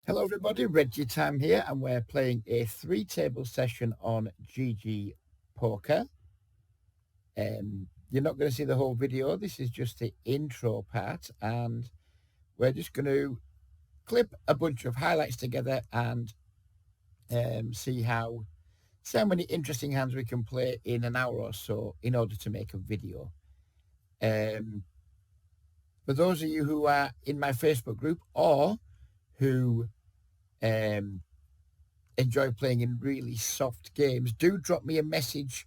Hello everybody, Reggie Time here, and we're playing a three-table session on GG Poker. You're not going to see the whole video, this is just the intro part, and we're just going to clip a bunch of highlights together and see how many interesting hands we can play in an hour or so in order to make a video. For those of you who are in my Facebook group or who enjoy playing in really soft games, do drop me a message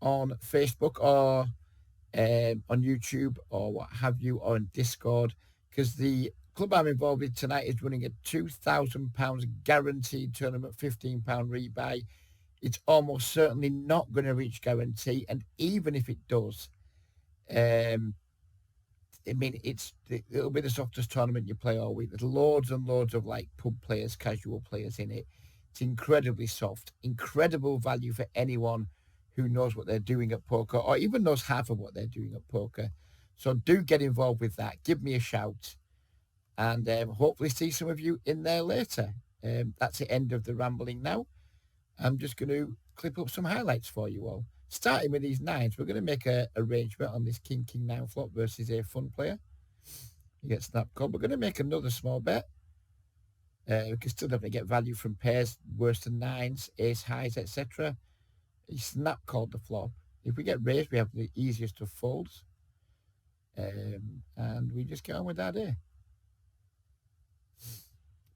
on Facebook or on YouTube or what have you, or on Discord, because the club I'm involved with tonight is running a £2,000 guaranteed tournament, £15 rebuy. It's almost certainly not going to reach guarantee, and even if it does, it'll be the softest tournament you play all week. There's loads and loads of like pub players, casual players in it. It's incredibly soft, incredible value for anyone who knows what they're doing at poker, or even knows half of what they're doing at poker. So do get involved with that. Give me a shout, and hopefully see some of you in there later. That's the end of the rambling now. I'm just going to clip up some highlights for you all. Starting with these nines, we're going to make an arrangement on this King 9 flop versus a fun player. You get snap called. We're going to make another small bet. We can still definitely get value from pairs worse than nines, ace highs, etc. He snap called the flop. If we get raised, we have the easiest of folds. And we just get on with that day.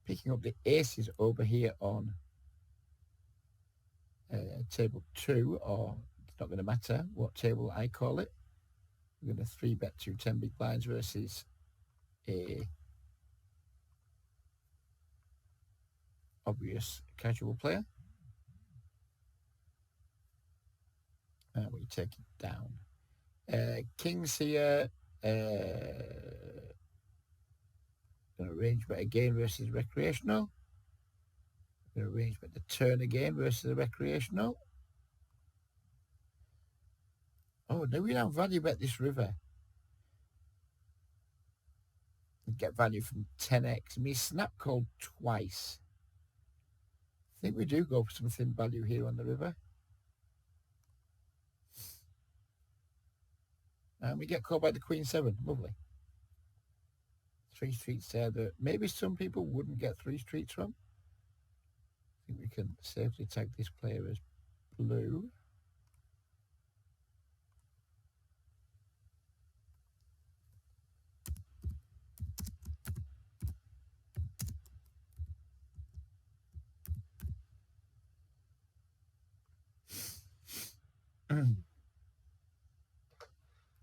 Picking up the aces over here on table 2, or it's not going to matter what table I call it. We're going to 3-bet 2 10 big blinds versus a obvious casual player. And we take it down. Kings here. An arrangement again versus recreational. An arrangement the turn again versus the recreational. Oh, no, we don't value bet this river. And get value from 10x. And we snap called twice. I think we do go for some thin value here on the river. And we get called by the Queen 7. Lovely. 3 streets there that maybe some people wouldn't get 3 streets from. I think we can safely tag this player as blue.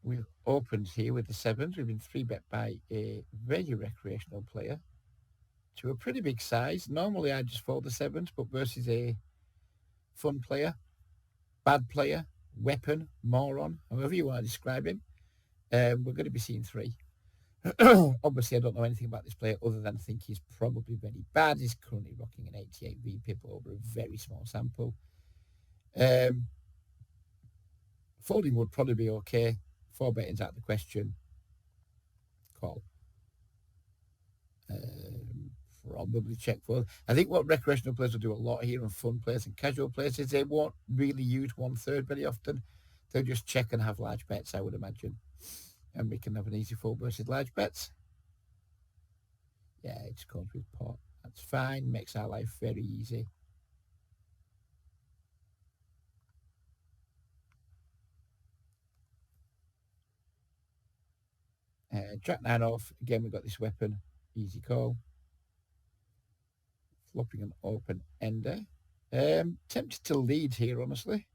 We've opened here with the 7s. We've been 3-bet by a very recreational player to a pretty big size. Normally I just fold the 7s, but versus a fun player, bad player, weapon, moron, however you want to describe him, we're going to be seeing 3. Obviously, I don't know anything about this player other than I think he's probably very bad. He's currently rocking an 88 VPIP over a very small sample. Folding would probably be okay. 4 betting's out of the question. Call. Probably check fold. I think what recreational players will do a lot here, and fun players and casual players, is they won't really use 1/3 very often. They'll just check and have large bets, I would imagine. And we can have an easy fold versus large bets. Yeah, it's called with pot. That's fine. Makes our life very easy. Jack 9 off. Again, we've got this weapon. Easy call. Flopping an open ender. Tempted to lead here, honestly.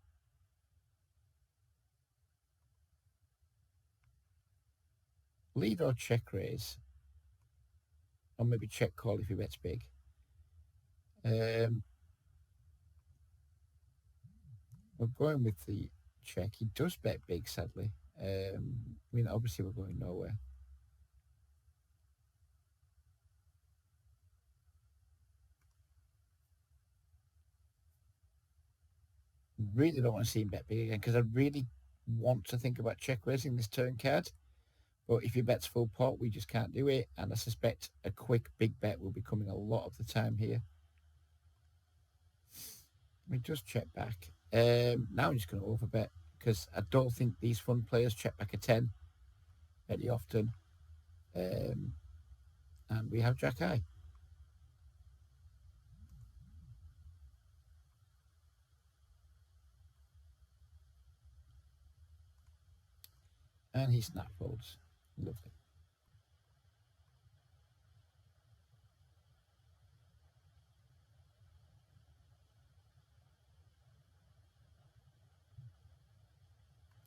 Lead or check raise. Or maybe check call if he bets big. We're going with the check. He does bet big, sadly. I mean, obviously we're going nowhere. Really don't want to see him bet big again, because I really want to think about check raising this turn card. But if he bets full pot, we just can't do it. And I suspect a quick big bet will be coming a lot of the time here. Let me just check back. Now I'm just going to overbet because I don't think these fund players check back a 10 very often. And we have Jack High. And he snap folds. Lovely.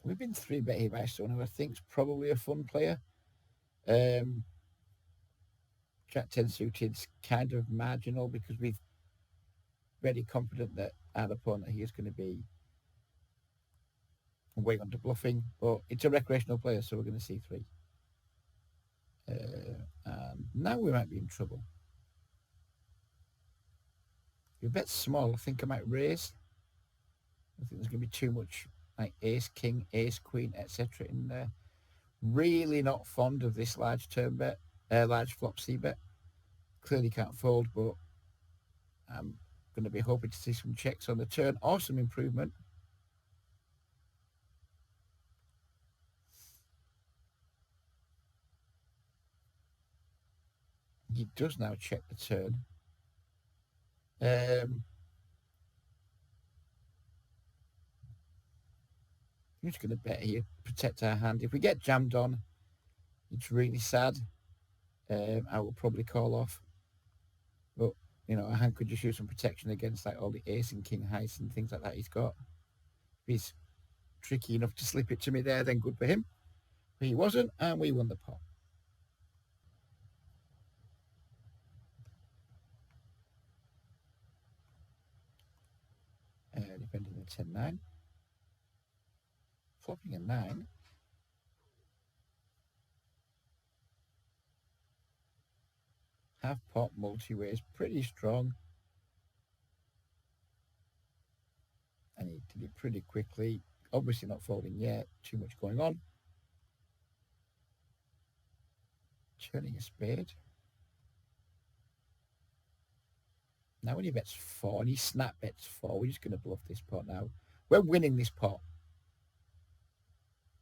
We've been 3-bet here by someone who I think is probably a fun player. Jack 10 suited's kind of marginal because we're very confident that our opponent here is going to be way under bluffing, but it's a recreational player, so we're going to see 3. And now we might be in trouble. If you bet small, I think I might raise. I think there's going to be too much like ace, king, ace, queen, etc. in there. Really not fond of this large turn bet, large flop C bet. Clearly can't fold, but I'm going to be hoping to see some checks on the turn or some improvement. He does now check the turn. I'm just going to bet here, protect our hand. If we get jammed on, it's really sad. I will probably call off. But, you know, our hand could just use some protection against like all the ace and king heights and things like that he's got. If he's tricky enough to slip it to me there, then good for him. But he wasn't, and we won the pot. Defending the 10-9. Flopping a 9. Half pot multi-way is pretty strong. And he did it pretty quickly. Obviously not folding yet. Too much going on. Turning a spade. Now when he bets 4 and he snap bets 4, we're just going to bluff this pot now. We're winning this pot.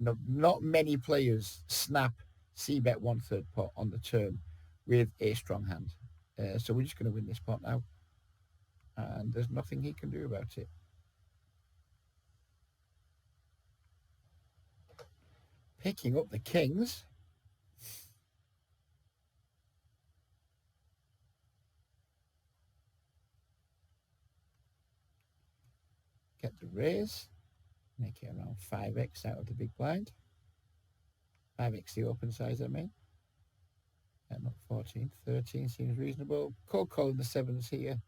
No, not many players snap C-bet 1/3 pot on the turn with a strong hand. So we're just going to win this pot now. And there's nothing he can do about it. Picking up the kings. Get the raise. Make it around 5x out of the big blind. 5x the open size, I mean. Not 14, 13 seems reasonable. Cold calling the 7s here.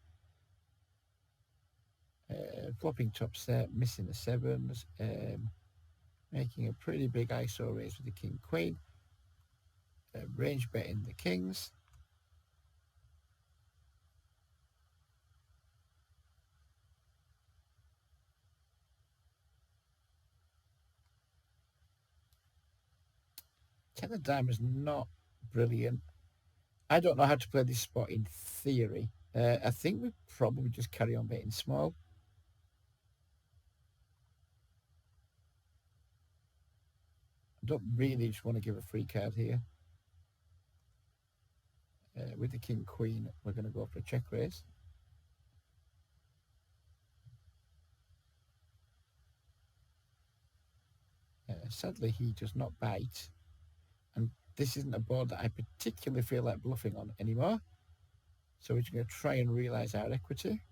Flopping top set, missing the 7s. Making a pretty big ISO raise with the king queen. Range betting the kings. Ten of diamonds not brilliant. I don't know how to play this spot in theory. I think we probably just carry on betting small. I don't really just want to give a free card here. With the king queen, we're going to go for a check raise. Sadly, he does not bite. And this isn't a board that I particularly feel like bluffing on anymore. So we're just going to try and realise our equity.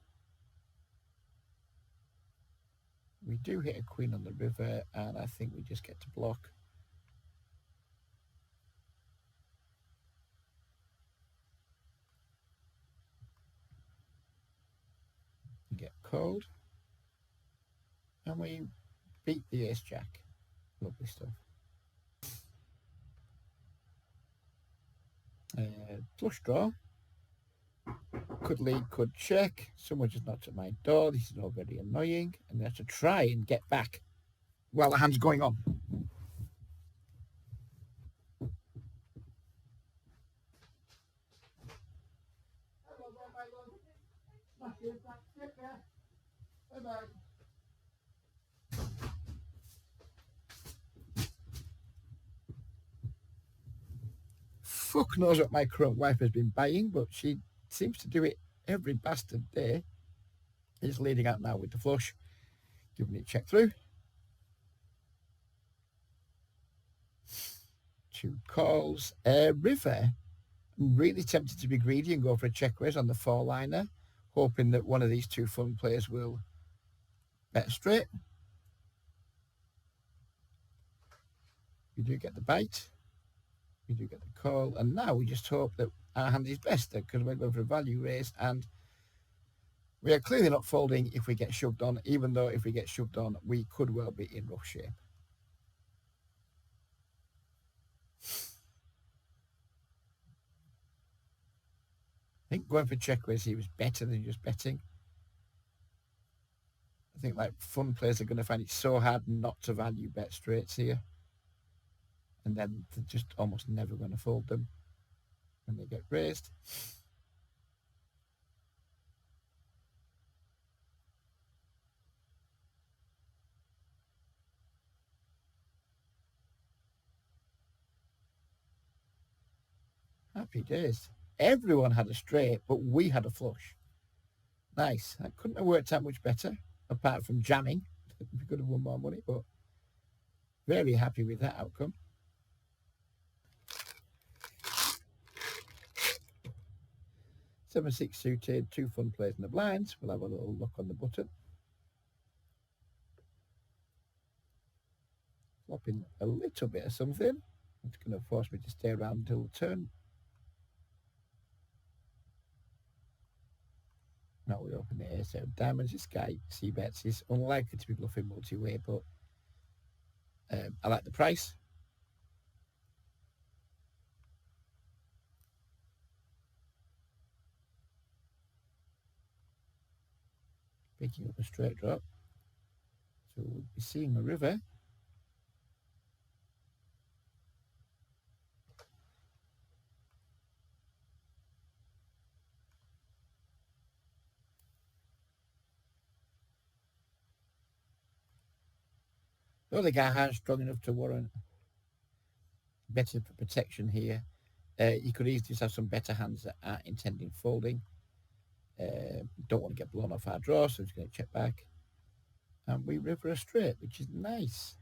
We do hit a queen on the river, and I think we just get to block. We get cold. And we beat the ace-jack. Lovely stuff. Flush draw. Could lead, could check. Someone just knocked at my door. This is all very annoying. And I have to try and get back while the hand's going on. Bye-bye. Fuck knows what my current wife has been buying, but she seems to do it every bastard day. It's leading out now with the flush. Giving it a check through. 2 calls. River. I'm really tempted to be greedy and go for a check raise on the 4-liner, hoping that one of these 2 fun players will bet straight. We do get the bite. We do get the call. And now we just hope that our hand is best, because we're going for a value raise, and we are clearly not folding if we get shoved on, even though if we get shoved on, we could well be in rough shape. I think going for check raise here was better than just betting. I think like fun players are going to find it so hard not to value bet straights here. And then they're just almost never going to fold them when they get raised. Happy days. Everyone had a straight, but we had a flush. Nice. That couldn't have worked out much better, apart from jamming. We could have won more money, but very happy with that outcome. 7-6 suited, 2 fun players in the blinds. We'll have a little look on the button. Flopping a little bit of something. It's going to force me to stay around until the turn. Now we open the ace out of diamonds. This guy, C-bets, is unlikely to be bluffing multi-way, but I like the price. Picking up a straight drop. So we'll be seeing a river. The other guy has strong enough to warrant better for protection here. You could easily just have some better hands that aren't intending folding. Don't want to get blown off our draw, so I'm just going to check back. And we river a straight, which is nice.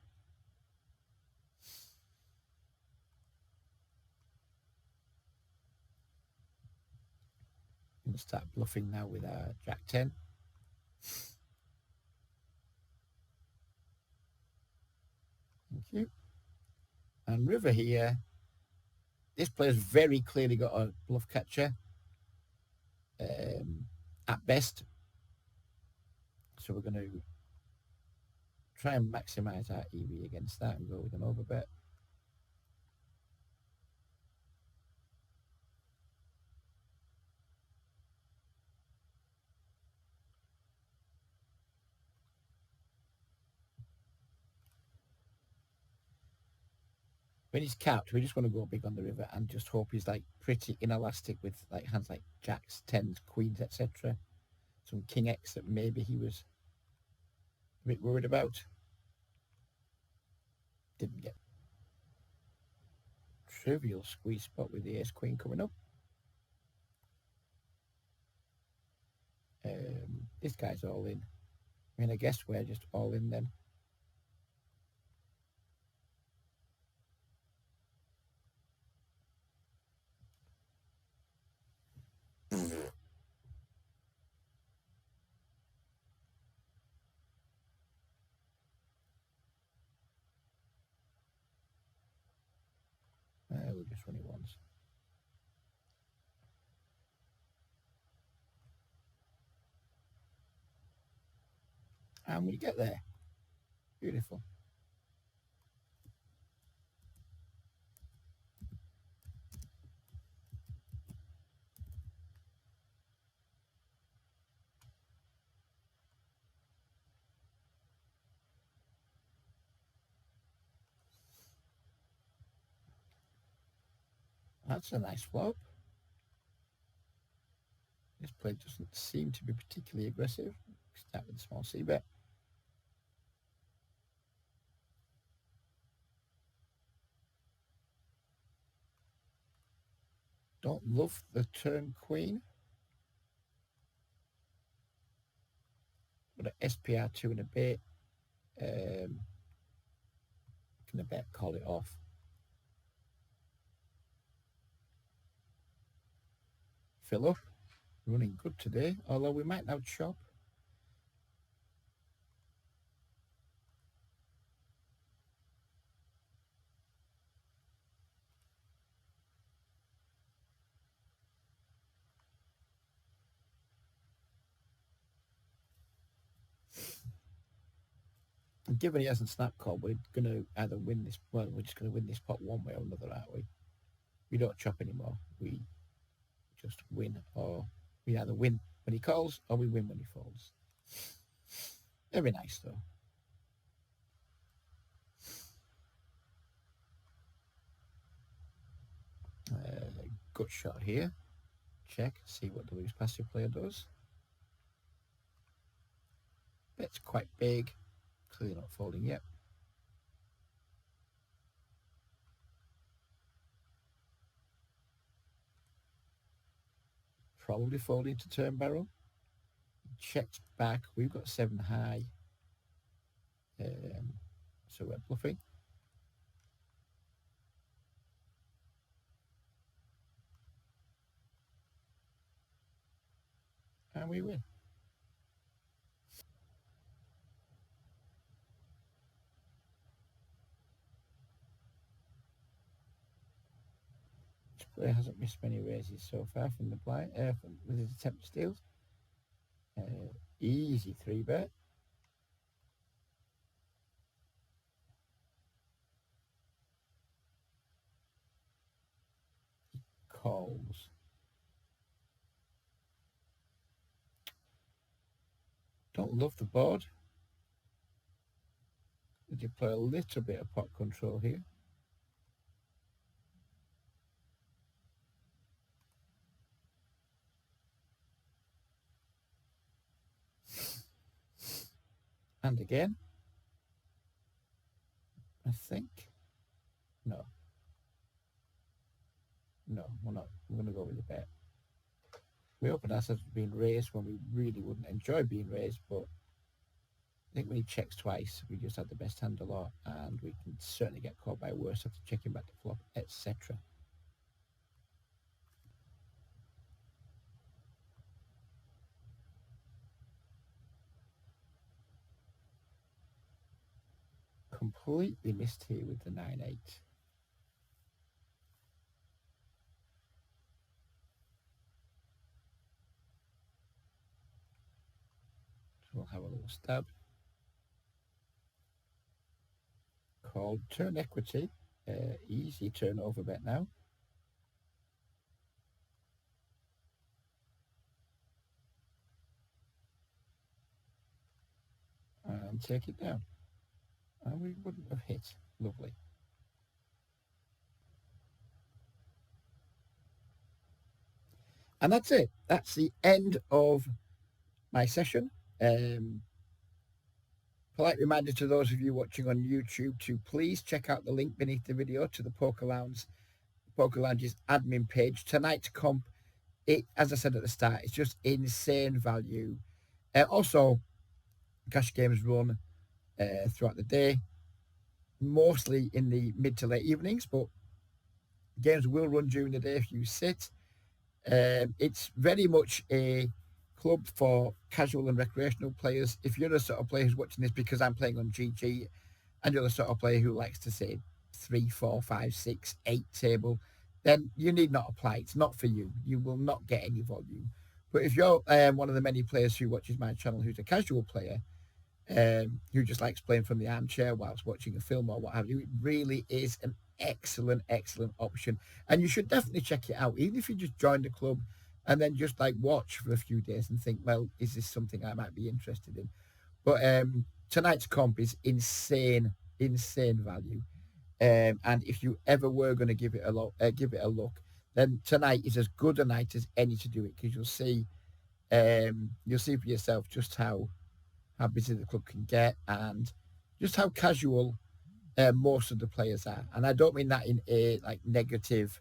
Going to start bluffing now with our Jack 10. Thank you. And river here. This player's very clearly got a bluff catcher at best. So we're going to try and maximize our EV against that and go with an overbet. When he's capped, we just want to go big on the river and just hope he's like pretty inelastic with like hands like jacks, tens, queens, etc. Some king X that maybe he was a bit worried about. Didn't get trivial squeeze spot with the ace queen coming up. This guy's all in. I mean, I guess we're just all in then. We'll just run it once. And we get there. Beautiful. That's a nice flop. This play doesn't seem to be particularly aggressive. Start with a small c-bet. Don't love the turn queen. But an SPR2 and a bit. Can a bet call it off? Fill up. Running good today, although we might now chop. Given he hasn't snap called, we're going to either win this. Well, we're just going to win this pot one way or another, aren't we? We don't chop anymore. We just win, or we either win when he calls or we win when he folds. Very nice though. Good shot here. Check. See what the loose passive player does. Bet's quite big. Clearly not folding yet. Probably folding to turn barrel. Checks back. We've got 7 high. So we're bluffing. And we win. This player hasn't missed many raises so far from the blind, with his attempt to steal. Easy 3-bet. Calls. Don't love the board. Did you play a little bit of pot control here? And again. I think. No. No, we're not. We're going to go with the bet. We opened ourselves to being raised when we really wouldn't enjoy being raised, but I think when he checks twice, we just had the best hand a lot, and we can certainly get caught by worse after checking back to flop, etc. Completely missed here with the 9-8. So we'll have a little stab. Called turn equity. Easy turnover bet now. And take it down. And we wouldn't have hit. Lovely. And that's it. That's the end of my session. Polite reminder to those of you watching on YouTube to please check out the link beneath the video to the Poker Lounge's admin page. Tonight's comp, as I said at the start, it's just insane value. Also, cash games run throughout the day, mostly in the mid to late evenings, but games will run during the day if you sit. It's very much a club for casual and recreational players. If you're the sort of player who's watching this because I'm playing on GG, and you're the sort of player who likes to say 3, 4, 5, 6, 8 table, then you need not apply. It's not for you. You will not get any volume. But if you're one of the many players who watches my channel who's a casual player, who just likes playing from the armchair whilst watching a film or what have you, it really is an excellent option. And you should definitely check it out, even if you just join the club and then just like watch for a few days and think, well, is this something I might be interested in? But tonight's comp is insane value. And if you ever were going to give it a look, then tonight is as good a night as any to do it, because you'll see You'll see for yourself just how busy the club can get and just how casual most of the players are. And I don't mean that in a like negative,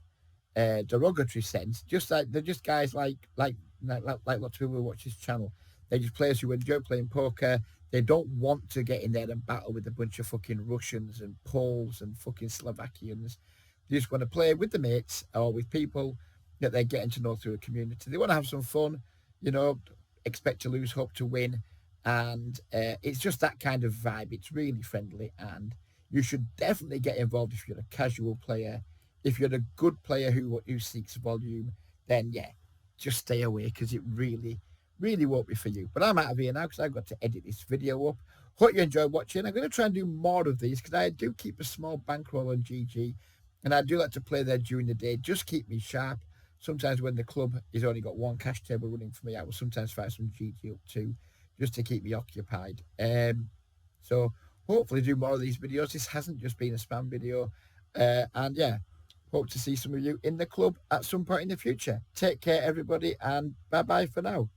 derogatory sense. Just like they're just guys like lots of people who watch this channel. They're just players who enjoy playing poker. They don't want to get in there and battle with a bunch of fucking Russians and Poles and fucking Slovakians. They just want to play with the mates or with people that they're getting to know through a community. They want to have some fun, you know, expect to lose, hope to win. And it's just that kind of vibe. It's really friendly, and you should definitely get involved if you're a casual player. If you're a good player who seeks volume, then yeah, just stay away because it really won't be for you. But I'm out of here now because I've got to edit this video up. Hope you enjoyed watching. I'm going to try and do more of these because I do keep a small bankroll on GG, and I do like to play there during the day. Just keep me sharp. Sometimes when the club has only got one cash table running for me, I will sometimes fire some GG up too, just to keep me occupied. So hopefully do more of these videos. This hasn't just been a spam video. And yeah, hope to see some of you in the club at some point in the future. Take care, everybody, and bye-bye for now.